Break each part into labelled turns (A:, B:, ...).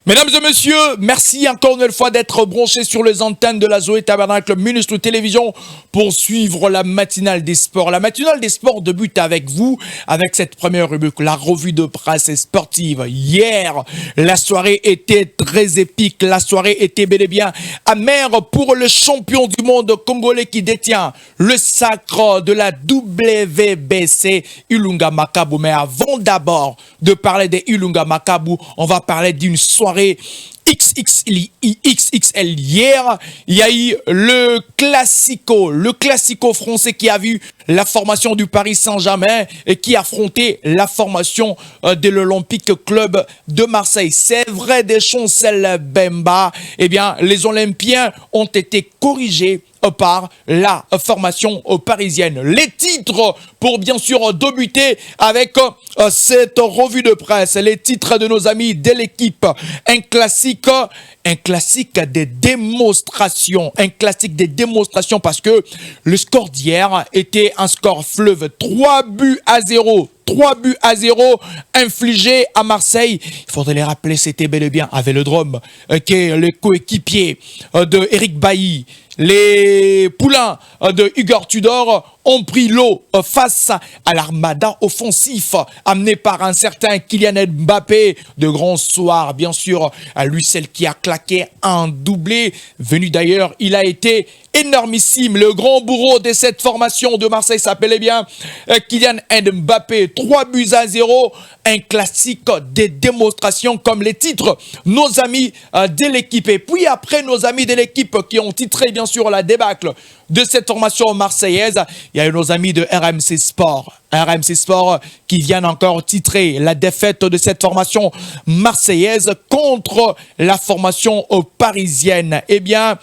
A: Mesdames et messieurs, merci encore une fois d'être branchés sur les antennes de la Zoé Tabernacle Ministre Télévision pour suivre la matinale des sports. La matinale des sports débute avec vous, avec cette première rubrique, la revue de presse sportive. Hier, la soirée était très épique, la soirée était bel et bien amère pour le champion du monde congolais qui détient le sacre de la WBC, Ilunga Makabu. Mais avant d'abord de parler des Ilunga Makabu, on va parler d'une soirée XXL. Hier, il y a eu le classico français qui a vu la formation du Paris Saint-Germain et qui a affronté la formation de l'Olympique Club de Marseille. C'est vrai, des Chancel Bemba, eh bien, les Olympiens ont été corrigés par la formation parisienne. Les titres pour bien sûr débuter avec cette revue de presse, les titres de nos amis de l'équipe, un classique des démonstrations, parce que le score d'hier était un score fleuve, 3-0 infligés à Marseille. Il faudrait les rappeler, c'était bel et bien à Vélodrome, qui est le coéquipier de Eric Bailly. Les poulains de Igor Tudor ont pris l'eau face à l'armada offensif amené par un certain Kylian Mbappé. De grands soirs, bien sûr, à lui, celle qui a claqué un doublé. Venu d'ailleurs, il a été énormissime. Le grand bourreau de cette formation de Marseille s'appelait bien Kylian Mbappé. 3-0, un classique des démonstrations comme les titres. Nos amis de l'équipe. Et puis après, nos amis de l'équipe qui ont titré bien sûr la débâcle de cette formation marseillaise, il y a eu nos amis de RMC Sport. RMC Sport qui viennent encore titrer la défaite de cette formation marseillaise contre la formation parisienne. Eh bien,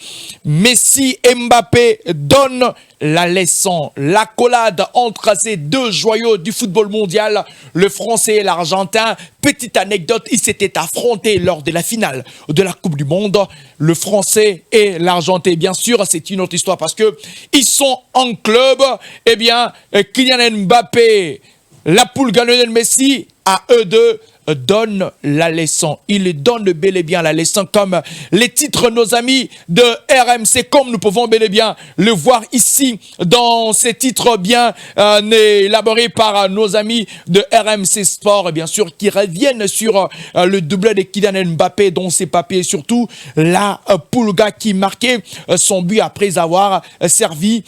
A: Messi et Mbappé donnent la leçon, l'accolade entre ces deux joyaux du football mondial, le français et l'argentin. Petite anecdote, ils s'étaient affrontés lors de la finale de la Coupe du Monde. Le français et l'argentin, bien sûr, c'est une autre histoire parce que ils sont en club. Eh bien, Kylian Mbappé, la poule Lionel Messi, à eux deux, donne la leçon. Il donne bel et bien la leçon comme les titres nos amis de RMC, comme nous pouvons bel et bien le voir ici dans ces titres bien élaborés par nos amis de RMC Sport, et bien sûr qui reviennent sur le doublé de Kylian Mbappé, dont ses papiers, surtout la Pulga qui marquait son but après avoir servi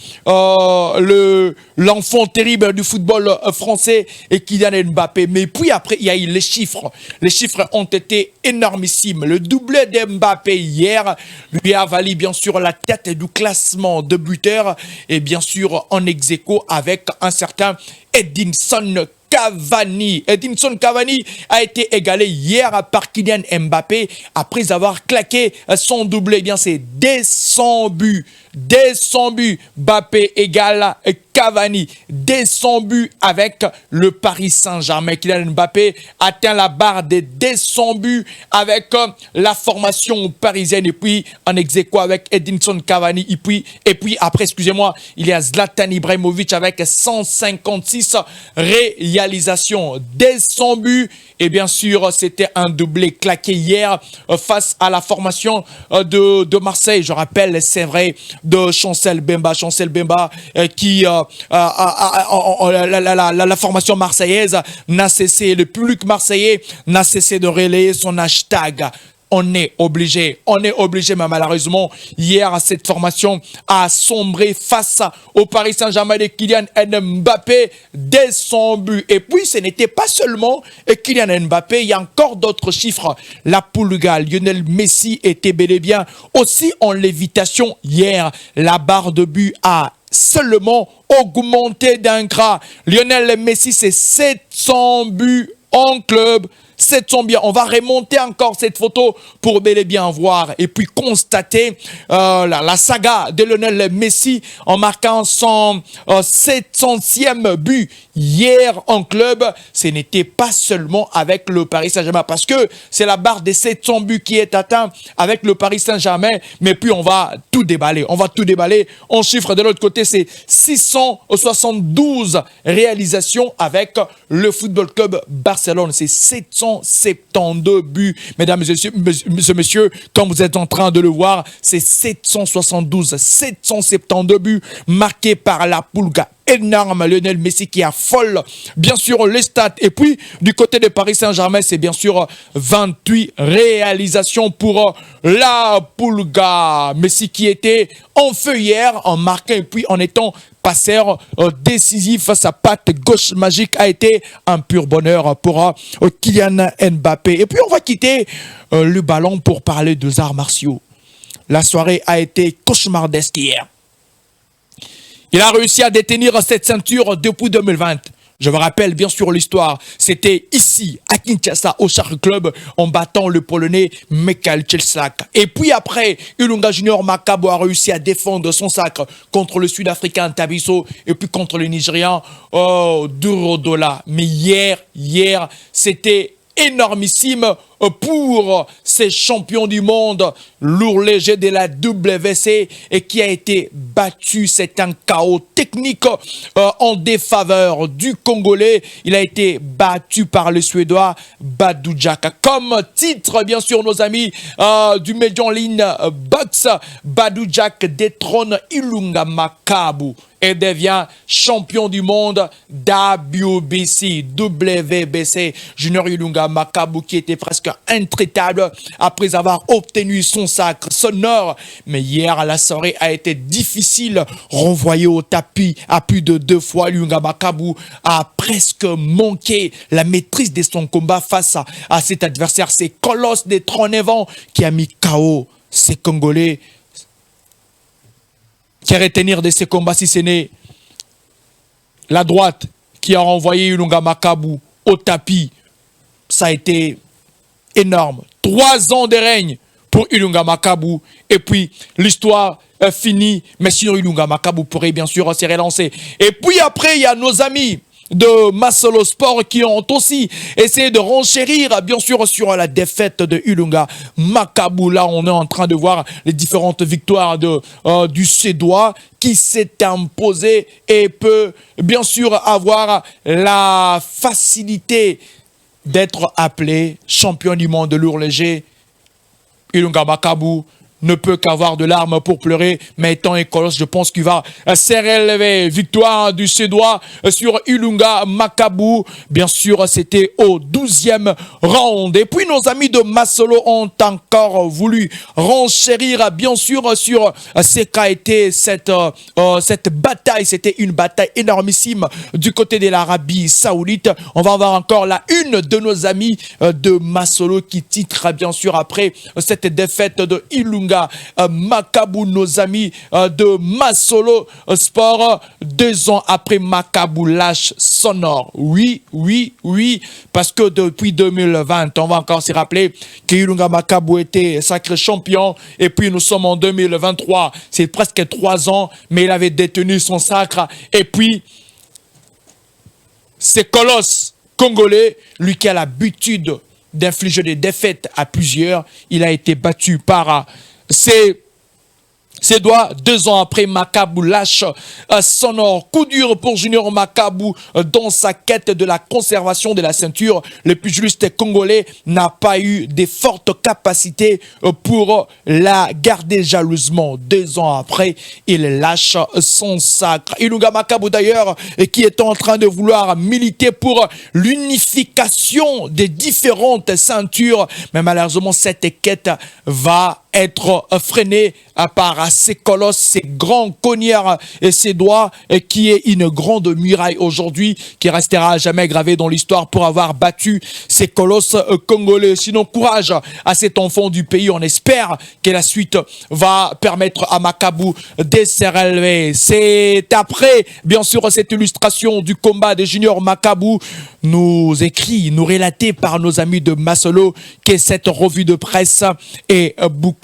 A: l'enfant terrible du football français et Kylian Mbappé. Mais puis après, il y a eu les chiffres. Les chiffres ont été énormissimes. Le doublé d'Mbappé hier lui a valu bien sûr la tête du classement de buteurs et bien sûr en ex-aequo avec un certain Edinson Cavani. Edinson Cavani a été égalé hier par Kylian Mbappé après avoir claqué son doublé. Eh bien, c'est dès 100 buts. Mbappé égale Cavani. Dès 100 buts avec le Paris Saint-Germain. Kylian Mbappé atteint la barre des 100 buts avec la formation parisienne. Et puis, en ex-aequo avec Edinson Cavani. Et puis après, excusez-moi, il y a Zlatan Ibrahimovic avec 156 réalisations. Dès 100 buts. Et bien sûr, c'était un doublé claqué hier face à la formation de Marseille. Je rappelle, c'est vrai, de Chancel Bemba. Chancel Bemba qui, la formation marseillaise n'a cessé, le public marseillais n'a cessé de relayer son hashtag. On est obligé, mais malheureusement, hier, cette formation a sombré face au Paris Saint-Germain de Kylian Mbappé dès son but. Et puis, ce n'était pas seulement Kylian Mbappé, il y a encore d'autres chiffres. La Pulga, Lionel Messi était bel et bien aussi en lévitation hier. La barre de but a seulement augmenté d'un cran. Lionel Messi, c'est 700 buts en club. 700 bien. On va remonter encore cette photo pour bel et bien voir et puis constater la saga de Lionel Messi en marquant son 700e but hier en club. Ce n'était pas seulement avec le Paris Saint-Germain parce que c'est la barre des 700 buts qui est atteinte avec le Paris Saint-Germain. Mais puis on va tout déballer. En chiffre de l'autre côté, c'est 672 réalisations avec le Football Club Barcelone. C'est 700 772 buts. Mesdames et messieurs, comme vous êtes en train de le voir, c'est 772 buts marqués par la Pulga. Énorme, Lionel Messi qui affole bien sûr les stats. Et puis du côté de Paris Saint-Germain, c'est bien sûr 28 réalisations pour la Pulga. Messi qui était en feu hier en marquant et puis en étant passeur décisif. Sa patte gauche magique a été un pur bonheur pour Kylian Mbappé. Et puis on va quitter le ballon pour parler des arts martiaux. La soirée a été cauchemardesque hier. Il a réussi à détenir cette ceinture depuis 2020. Je vous rappelle bien sûr l'histoire. C'était ici, à Kinshasa, au Shark Club, en battant le Polonais Michael Cieślak. Et puis après, Ilunga Junior Makabu a réussi à défendre son sacre contre le Sud-Africain Tabiso et puis contre le Nigérian Durodola. Mais hier, c'était énormissime pour ces champions du monde lourd léger de la WC et qui a été battu. C'est un chaos technique en défaveur du Congolais. Il a été battu par le Suédois Badou Jack. Comme titre, bien sûr, nos amis du Median Line Box, Badou Jack détrône Ilunga Makabu et devient champion du monde WBC. Junior Ilunga Makabu qui était presque intraitable après avoir obtenu son sacre sonore. Mais hier, la soirée a été difficile. Renvoyé au tapis à plus de 2 fois, Ilunga Makabu a presque manqué la maîtrise de son combat face à cet adversaire. C'est Colosse des 39 ans qui a mis KO ces Congolais. Qui a retenir de ces combats si ce n'est la droite qui a renvoyé Ilunga Makabu au tapis. Ça a été énorme. 3 ans de règne pour Ilunga Makabu. Et puis, l'histoire finie. Mais sinon, Ilunga Makabu pourrait bien sûr se relancer. Et puis après, il y a nos amis de Masolo Sport qui ont aussi essayé de renchérir bien sûr sur la défaite de Ilunga Makabu. Là, on est en train de voir les différentes victoires du Suédois qui s'est imposé et peut bien sûr avoir la facilité d'être appelé champion du monde de lourd léger. Ilunga Makabu ne peut qu'avoir de larmes pour pleurer, mais étant un colosse, je pense qu'il va se relever. Victoire du Suédois sur Ilunga Makabu. Bien sûr, c'était au 12e round. Et puis, nos amis de Masolo ont encore voulu renchérir, bien sûr, sur ce qu'a été cette bataille. C'était une bataille énormissime du côté de l'Arabie Saoudite. On va avoir encore la une de nos amis de Masolo qui titre, bien sûr, après cette défaite de Ilunga Makabu, nos amis de Masolo Sport, 2 ans après Makabu lâche sonore. Oui, parce que depuis 2020, on va encore se rappeler que Ilunga Makabu était sacré champion et puis nous sommes en 2023, c'est presque 3 ans, mais il avait détenu son sacre et puis ces colosses congolais, lui qui a l'habitude d'infliger des défaites à plusieurs, il a été battu par ses doigts. 2 ans après, Makabu lâche sonore. Coup dur pour Junior Makabu dans sa quête de la conservation de la ceinture. Le pugiliste congolais n'a pas eu de fortes capacités pour la garder jalousement. 2 ans après, il lâche son sacre. Ilunga Makabu d'ailleurs, qui est en train de vouloir militer pour l'unification des différentes ceintures. Mais malheureusement, cette quête va être freiné par ces colosses, ces grands cognards et ces doigts qui est une grande muraille aujourd'hui qui restera à jamais gravée dans l'histoire pour avoir battu ces colosses congolais. Sinon, courage à cet enfant du pays. On espère que la suite va permettre à Makabu de se relever. C'est après, bien sûr, cette illustration du combat de Junior Makabu nous écrit, nous relaté par nos amis de Masolo que cette revue de presse est bouclée.